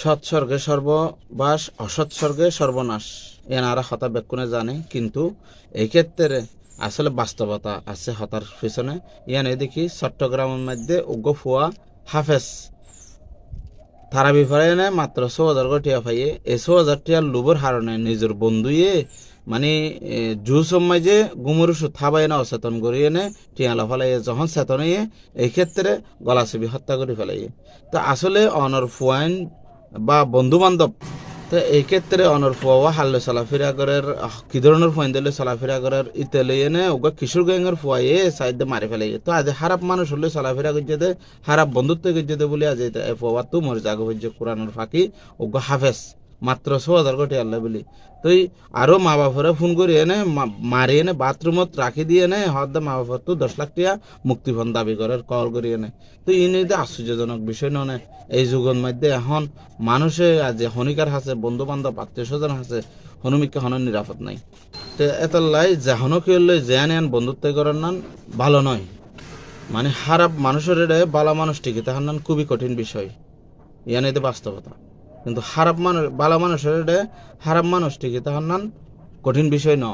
সৎস্বর্গে সর্ববাস, অসৎস্বর্গে সর্বনাশ, এনারা হতা বেক্ষণে জানে। কিন্তু এই ক্ষেত্রে আসলে বাস্তবতা আছে হতার পিছনে। ইয়ানে দেখি চট্টগ্রামের মধ্যে উগ্র ফুয়া হাফেজ তারা বিফারে এনে মাত্র ৬,০০০ টিয়া পাইয়ে, এই ৬,০০০ টিয়ার লোভের হারণে নিজের বন্ধুয়ে মানে জু সময় যে গুমুর থাবাই না অচেতন করি এনে টিয়া লাফালাইয়ে, যখন চেতন হইয়ে এই ক্ষেত্রে গলা চিবি হত্যা করে ফেলাইয়ে। তো আসলে অনর ফুয়াইন বা বন্ধু বান্ধব, তো এই ক্ষেত্রে অনর ফুয়া হাল্লে চলাফেরা করার কি ধরনের ফুয়াইন দিলে চলাফেরা করার ইতেলে এনে ওগা কিশোর গ্যাংয়ের ফুয়াইয়ে সাইডে মারি ফেলাইয়ে। তো আজ খারাপ মানুষ হলে চলাফেরা করছে দে, খারাপ বন্ধুত্ব করছে দে বলে আজ ফুয়া তো মরে যাগো হচ্ছে কোরআনের ফাঁকি ওগা হাফেজ মাত্র ৬,০০০ কোটি আল্লাহ বলি। তুই আরো মা বাপরে ফোন করি এনে মারি এনে বাথরুমত রাখি দিয়ে এনে হদ্দা মা বাপর তো ১০ লাখ টাকা মুক্তিপণ দাবি করার কল করি এনে। তো ইনি আশ্চর্যজনক বিষয় নয়। এই যুগের মধ্যে এখন মানুষে আজ হনিকার হাসে, বন্ধু বান্ধব আত্মীয় স্বজন হাসে, হনুমিককে হনের নিরাপদ নাই। তো এত লাই যে হনকে হলে জেন এন বন্ধুত্ব করার নান ভালো নয়। মানে খারাপ মানুষের বালা মানুষ টিকে তাহার নান খুবই কঠিন বিষয়, ইয়ান এতে বাস্তবতা। কিন্তু খারাপ মানুষ, বালা মানুষের খারাপ মানুষ টিকে তাহার নান কঠিন বিষয় ন।